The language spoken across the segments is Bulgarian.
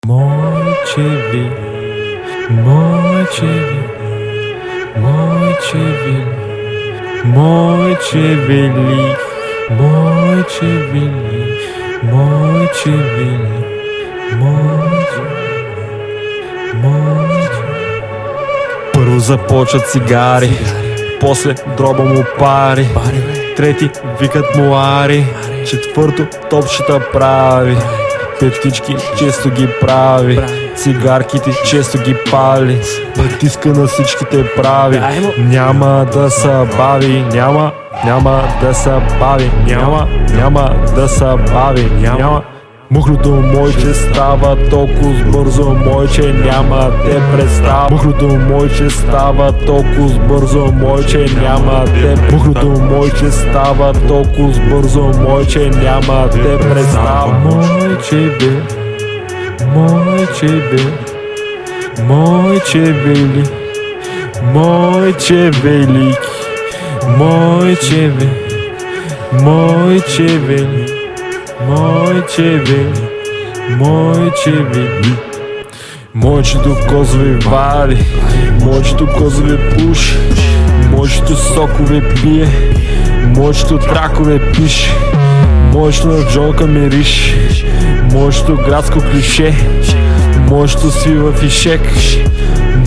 Mojče vi, mojče vi, mojče vi, mojče velik, mojče velik, mojče velik, mojče, mojče. Първо започват цигари, после дроба му пари, трети викат му Ари, четвърто топчета прави, петички често ги прави, цигарките често ги пали, натиска на всичките прави. Няма да се бави, няма да се бави, няма да се бави, няма. Мухлото мойче става толкова бързо, мойче няма те представа. Мухлото мойче става толкова бързо, мойче няма те. Мухлото мойче става толкова бързо, мойче няма те представа. Мойче бе, мойче бе, мойче вели, мойче велик, мойче ве, мойче вели. Мойче вели, мойче вели. Мойчето козове вари, мойчето козове пуши, мойчето сокове пие, мойчето тракове пише, мойчето на джонка мириш, мойчето градско клише, мойчето свива фишек,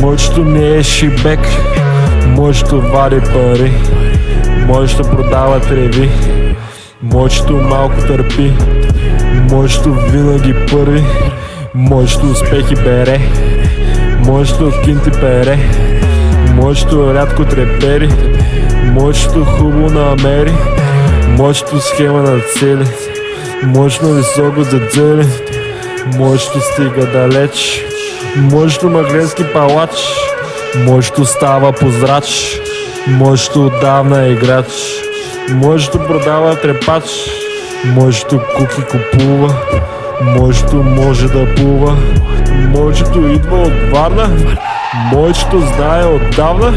мойчето не е шибек, мойчето вади пари, мойчето продава треви. Мойчето малко търпи, мойчето винаги първи, мойчето успехи бере, мойчето кинти пере, мойчето рядко трепери, мойчето хубаво намери, мойчето схема на цели, мойчето високо зацели, мойчето стига далеч, мойчето магленски палач, мойчето става позрач, мойчето отдавна е играч. Мойчето продава трепач, мойчето куки купува, мойчето може да плува, мойчето идва от Варна, мойчето знае отдавна,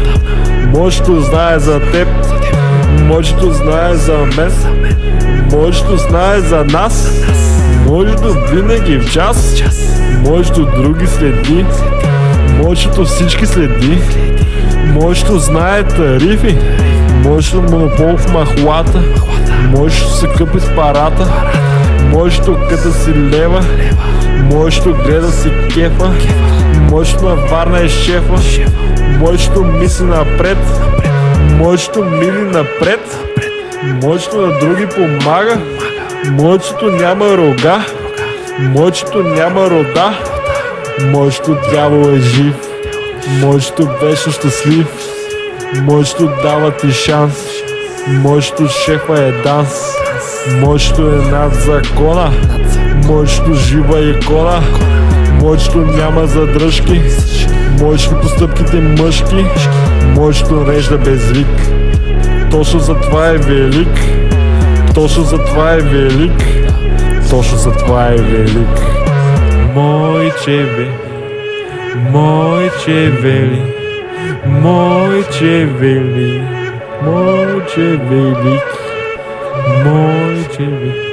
мойчето знае за теб, мойчето знае за мен, мойчето знае за нас, мойчето винаги в час, мойчето други следи, мойчето всички следи, мойчето знае тарифи. Мойчето монопол в махлата, мойчето се къпи с парата, мойчето къта си лева, мойчето гледа си кефа, мойчето на Варна е шефа, мойчето мисли напред, мойчето мили напред, мойчето на други помага, мойчето няма рога, мойчето няма рода, мойчето дявол е жив, мойчето беше щастлив. Мойчето дава ти шанс, мойчето шефа е данс, мойчето е над закона, мойчето жива икона, мойчето няма задръжки, мойчето постъпките мъжки, мойчето режда без вик. Точно затова е велик, точно затова е велик, точно затова е велик. Мойче бе, мойче вели, мойче вели, мойче велик, мойче велик.